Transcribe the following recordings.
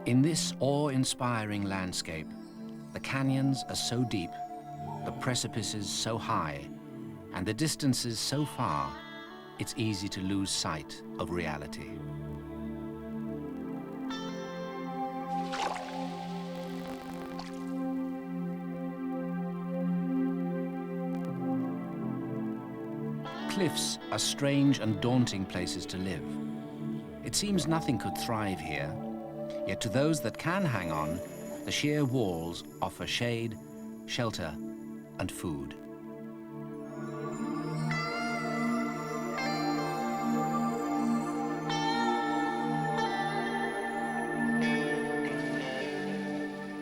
In this awe-inspiring landscape, the canyons are so deep, the precipices so high, and the distances so far, it's easy to lose sight of reality. Cliffs are strange and daunting places to live. It seems nothing could thrive here, yet to those that can hang on, the sheer walls offer shade, shelter, and food.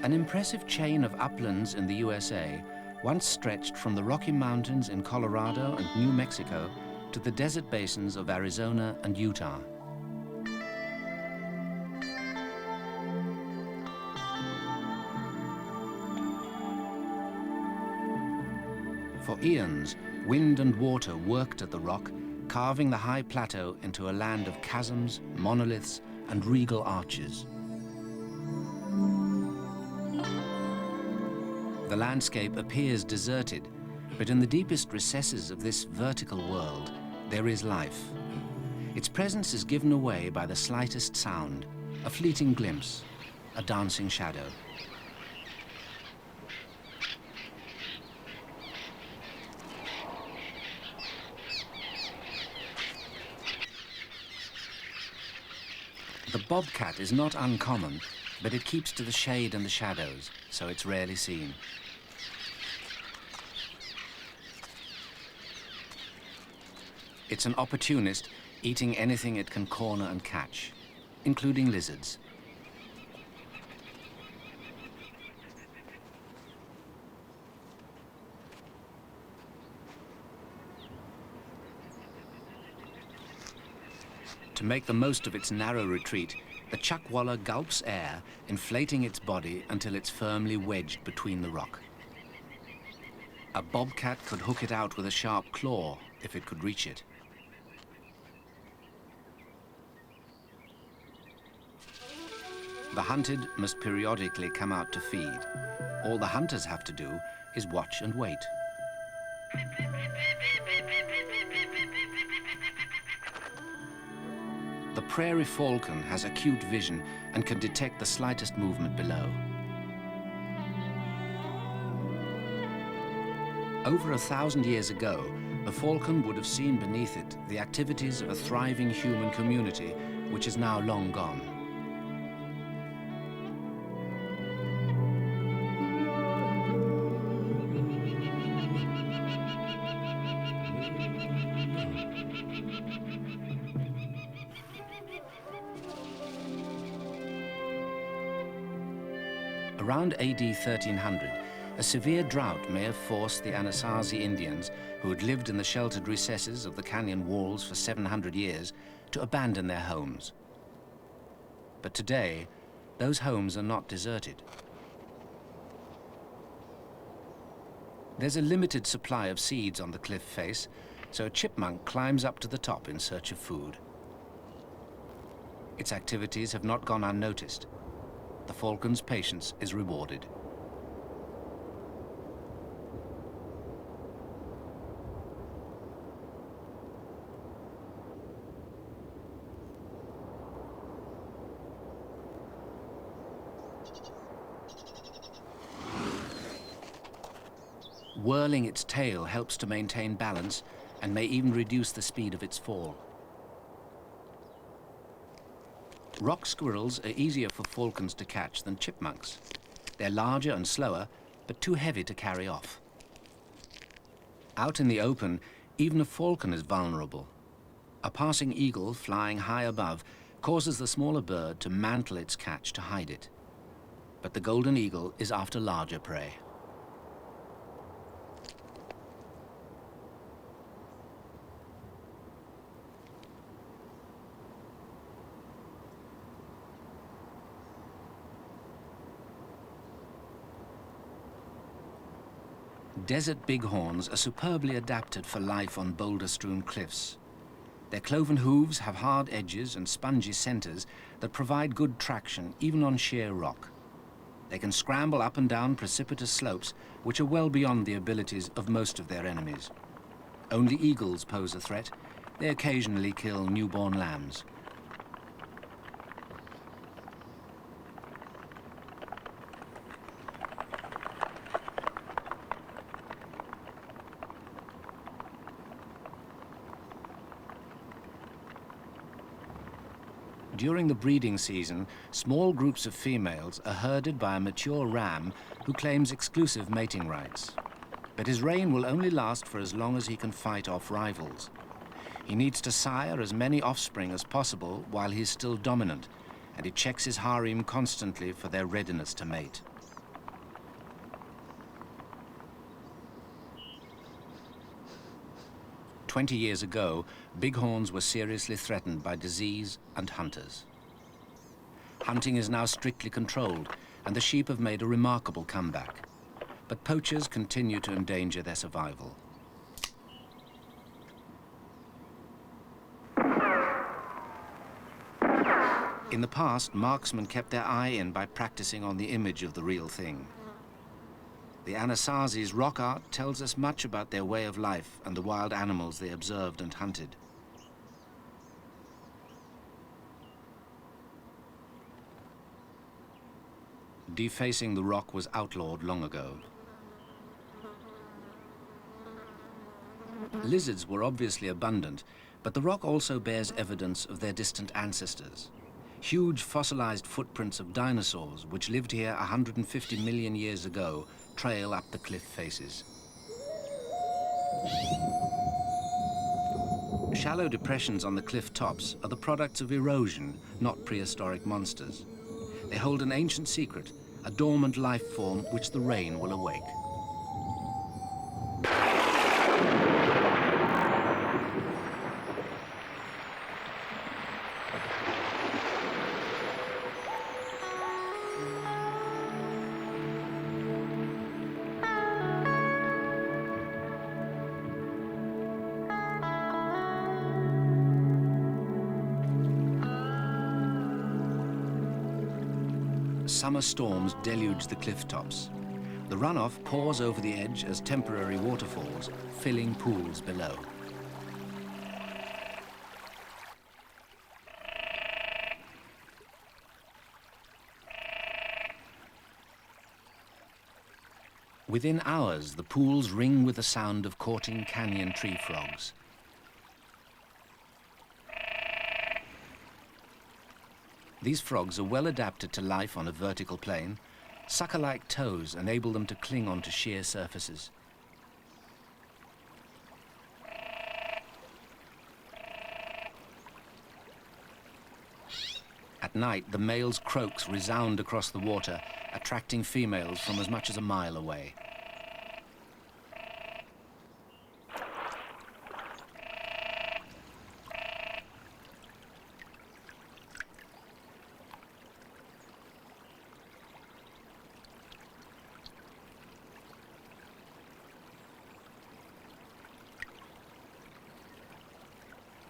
An impressive chain of uplands in the USA once stretched from the Rocky Mountains in Colorado and New Mexico to the desert basins of Arizona and Utah. For eons, wind and water worked at the rock, carving the high plateau into a land of chasms, monoliths, and regal arches. The landscape appears deserted, but in the deepest recesses of this vertical world, there is life. Its presence is given away by the slightest sound, a fleeting glimpse, a dancing shadow. The bobcat is not uncommon, but it keeps to the shade and the shadows, so it's rarely seen. It's an opportunist, eating anything it can corner and catch, including lizards. To make the most of its narrow retreat, the chuckwalla gulps air, inflating its body until it's firmly wedged between the rock. A bobcat could hook it out with a sharp claw if it could reach it. The hunted must periodically come out to feed. All the hunters have to do is watch and wait. The prairie falcon has acute vision and can detect the slightest movement below. Over 1,000 years ago, the falcon would have seen beneath it the activities of a thriving human community, which is now long gone. Around AD 1300, a severe drought may have forced the Anasazi Indians, who had lived in the sheltered recesses of the canyon walls for 700 years, to abandon their homes. But today, those homes are not deserted. There's a limited supply of seeds on the cliff face, so a chipmunk climbs up to the top in search of food. Its activities have not gone unnoticed. The falcon's patience is rewarded. Whirling its tail helps to maintain balance and may even reduce the speed of its fall. Rock squirrels are easier for falcons to catch than chipmunks. They're larger and slower, but too heavy to carry off. Out in the open, even a falcon is vulnerable. A passing eagle flying high above causes the smaller bird to mantle its catch to hide it. But the golden eagle is after larger prey. Desert bighorns are superbly adapted for life on boulder-strewn cliffs. Their cloven hooves have hard edges and spongy centers that provide good traction even on sheer rock. They can scramble up and down precipitous slopes which are well beyond the abilities of most of their enemies. Only eagles pose a threat. They occasionally kill newborn lambs. During the breeding season, small groups of females are herded by a mature ram who claims exclusive mating rights. But his reign will only last for as long as he can fight off rivals. He needs to sire as many offspring as possible while he's still dominant, and he checks his harem constantly for their readiness to mate. "20 years ago, bighorns were seriously threatened by disease and hunters. Hunting is now strictly controlled, and the sheep have made a remarkable comeback. But poachers continue to endanger their survival. In the past, marksmen kept their eye in by practicing on the image of the real thing. The Anasazi's rock art tells us much about their way of life and the wild animals they observed and hunted. Defacing the rock was outlawed long ago. Lizards were obviously abundant, but the rock also bears evidence of their distant ancestors. Huge fossilized footprints of dinosaurs, which lived here 150 million years ago, trail up the cliff faces. Shallow depressions on the cliff tops are the products of erosion, not prehistoric monsters. They hold an ancient secret, a dormant life form which the rain will awake. Summer storms deluge the cliff tops. The runoff pours over the edge as temporary waterfalls, filling pools below. Within hours, the pools ring with the sound of courting canyon tree frogs. These frogs are well adapted to life on a vertical plane. Sucker-like toes enable them to cling onto sheer surfaces. At night, the male's croaks resound across the water, attracting females from as much as a mile away.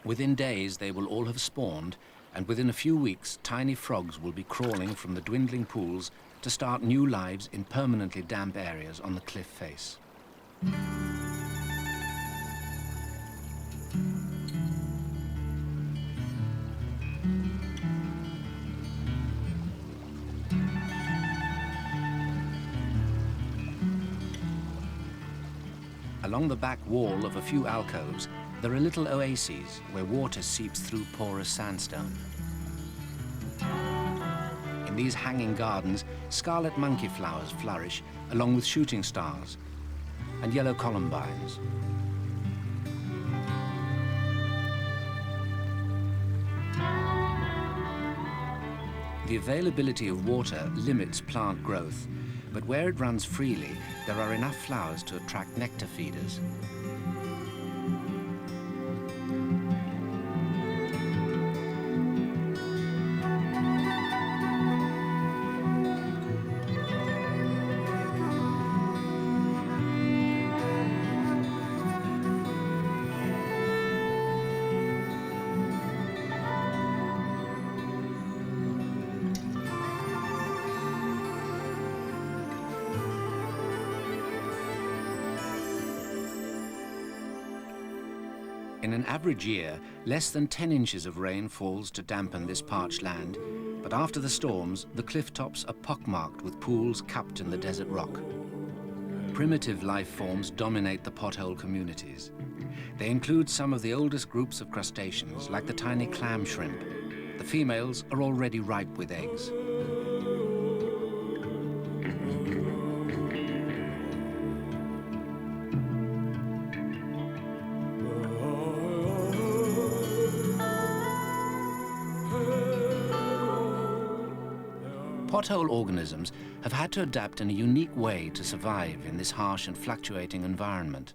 Within days, they will all have spawned, and within a few weeks, tiny frogs will be crawling from the dwindling pools to start new lives in permanently damp areas on the cliff face. Along the back wall of a few alcoves, there are little oases where water seeps through porous sandstone. In these hanging gardens, scarlet monkey flowers flourish along with shooting stars and yellow columbines. The availability of water limits plant growth, but where it runs freely, there are enough flowers to attract nectar feeders. In an average year, less than 10 inches of rain falls to dampen this parched land, but after the storms, the cliff tops are pockmarked with pools cupped in the desert rock. Primitive life forms dominate the pothole communities. They include some of the oldest groups of crustaceans, like the tiny clam shrimp. The females are already ripe with eggs. Pothole organisms have had to adapt in a unique way to survive in this harsh and fluctuating environment.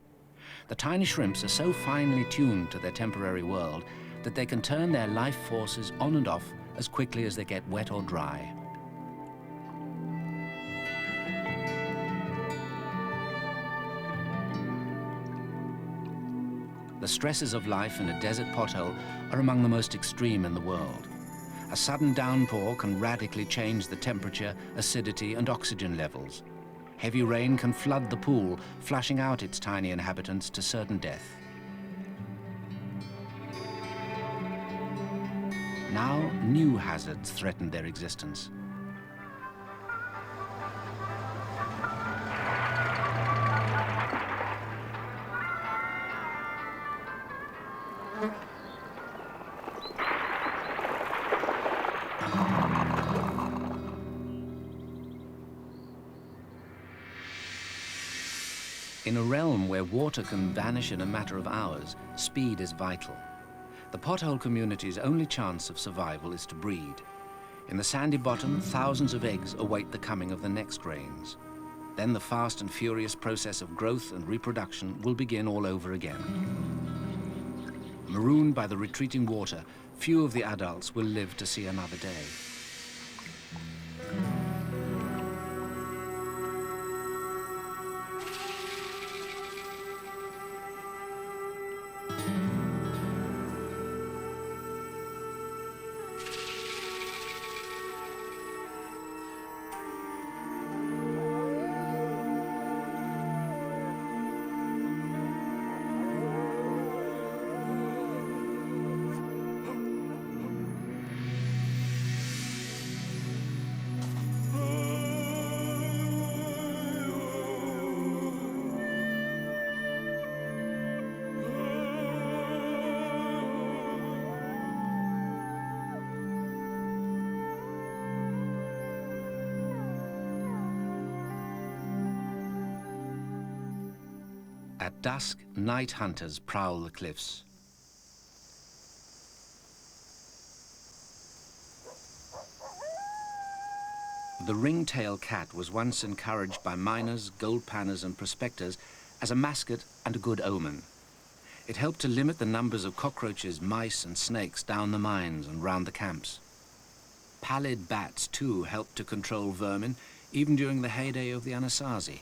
The tiny shrimps are so finely tuned to their temporary world that they can turn their life forces on and off as quickly as they get wet or dry. The stresses of life in a desert pothole are among the most extreme in the world. A sudden downpour can radically change the temperature, acidity, and oxygen levels. Heavy rain can flood the pool, flushing out its tiny inhabitants to certain death. Now, new hazards threaten their existence. In a realm where water can vanish in a matter of hours, speed is vital. The pothole community's only chance of survival is to breed. In the sandy bottom, thousands of eggs await the coming of the next rains. Then the fast and furious process of growth and reproduction will begin all over again. Marooned by the retreating water, few of the adults will live to see another day. At dusk, night hunters prowl the cliffs. The ringtail cat was once encouraged by miners, gold panners and prospectors as a mascot and a good omen. It helped to limit the numbers of cockroaches, mice and snakes down the mines and round the camps. Pallid bats, too, helped to control vermin, even during the heyday of the Anasazi.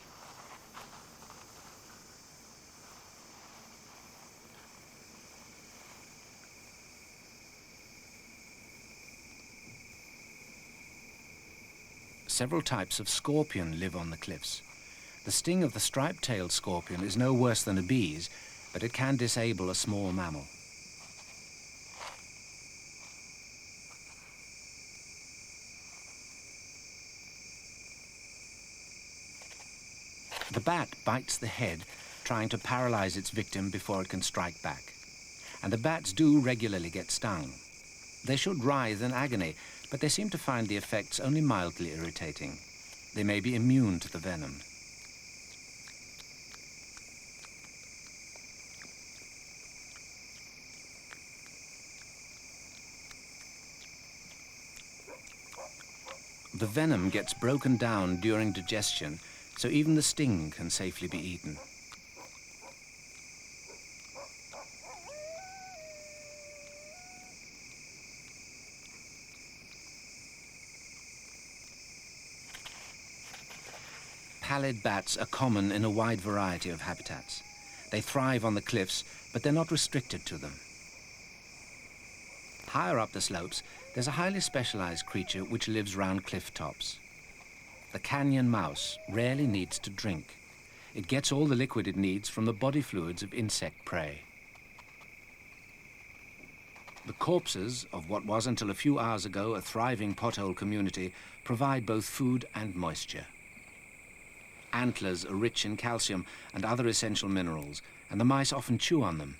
Several types of scorpion live on the cliffs. The sting of the striped-tailed scorpion is no worse than a bee's, but it can disable a small mammal. The bat bites the head, trying to paralyze its victim before it can strike back. And the bats do regularly get stung. They should writhe in agony, but they seem to find the effects only mildly irritating. They may be immune to the venom. The venom gets broken down during digestion, so even the sting can safely be eaten. Pallid bats are common in a wide variety of habitats. They thrive on the cliffs, but they're not restricted to them. Higher up the slopes, there's a highly specialized creature which lives round cliff tops. The canyon mouse rarely needs to drink. It gets all the liquid it needs from the body fluids of insect prey. The corpses of what was until a few hours ago a thriving pothole community provide both food and moisture. Antlers are rich in calcium and other essential minerals, and the mice often chew on them.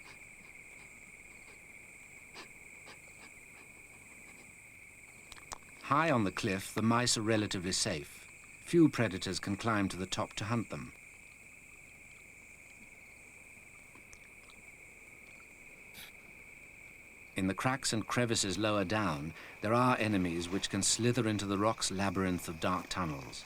High on the cliff, the mice are relatively safe. Few predators can climb to the top to hunt them. In the cracks and crevices lower down, there are enemies which can slither into the rock's labyrinth of dark tunnels.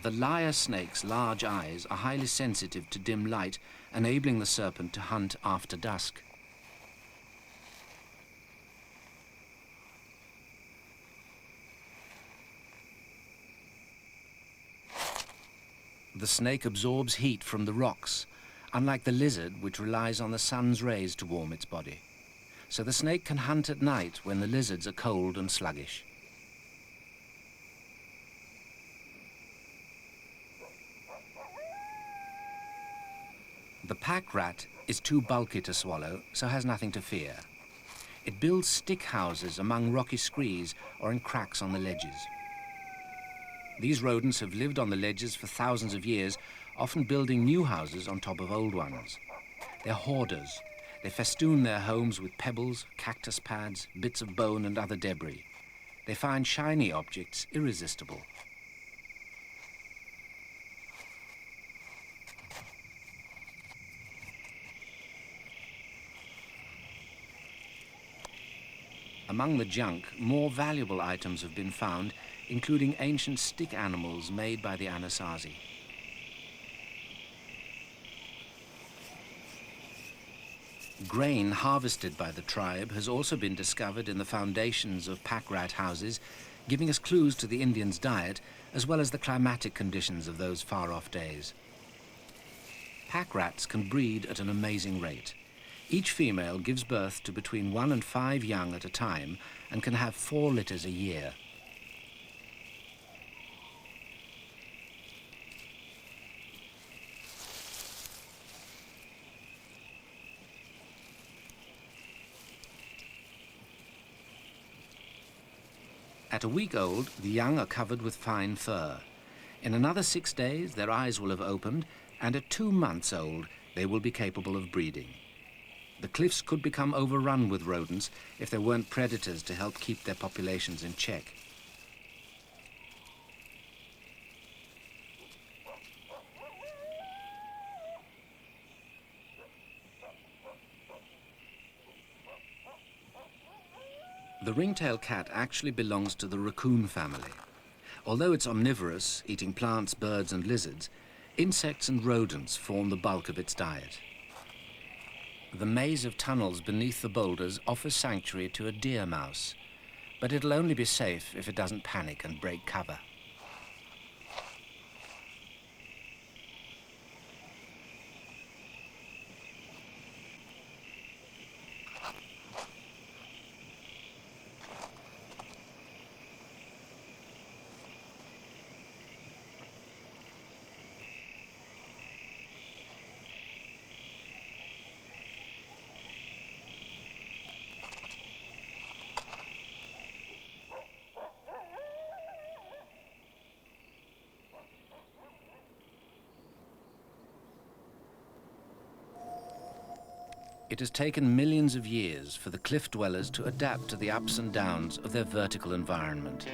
The lyre snake's large eyes are highly sensitive to dim light, enabling the serpent to hunt after dusk. The snake absorbs heat from the rocks, unlike the lizard, which relies on the sun's rays to warm its body. So the snake can hunt at night when the lizards are cold and sluggish. The pack rat is too bulky to swallow, so has nothing to fear. It builds stick houses among rocky screes or in cracks on the ledges. These rodents have lived on the ledges for thousands of years, often building new houses on top of old ones. They're hoarders. They festoon their homes with pebbles, cactus pads, bits of bone and other debris. They find shiny objects irresistible. Among the junk, more valuable items have been found, including ancient stick animals made by the Anasazi. Grain harvested by the tribe has also been discovered in the foundations of pack rat houses, giving us clues to the Indians' diet, as well as the climatic conditions of those far-off days. Pack rats can breed at an amazing rate. Each female gives birth to between 1 and 5 young at a time and can have 4 litters a year. At a week old, the young are covered with fine fur. In another 6 days, their eyes will have opened, and at 2 months old, they will be capable of breeding. The cliffs could become overrun with rodents if there weren't predators to help keep their populations in check. The ringtail cat actually belongs to the raccoon family. Although it's omnivorous, eating plants, birds and lizards, insects and rodents form the bulk of its diet. The maze of tunnels beneath the boulders offers sanctuary to a deer mouse, but it'll only be safe if it doesn't panic and break cover. It has taken millions of years for the cliff dwellers to adapt to the ups and downs of their vertical environment.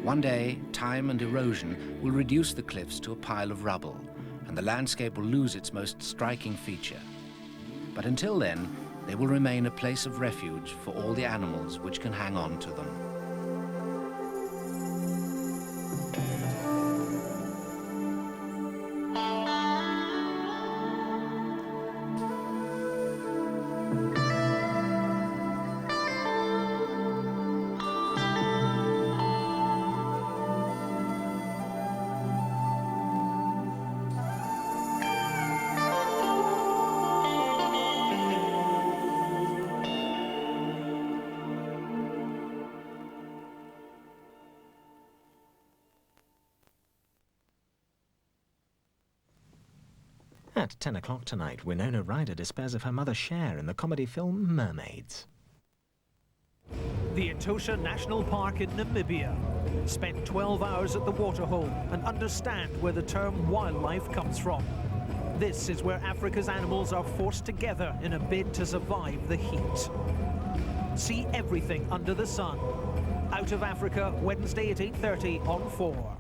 One day, time and erosion will reduce the cliffs to a pile of rubble, and the landscape will lose its most striking feature. But until then, they will remain a place of refuge for all the animals which can hang on to them. At 10 o'clock tonight, Winona Ryder despairs of her mother's share in the comedy film Mermaids. The Etosha National Park in Namibia. Spend 12 hours at the waterhole and understand where the term wildlife comes from. This is where Africa's animals are forced together in a bid to survive the heat. See everything under the sun. Out of Africa, Wednesday at 8:30 on 4.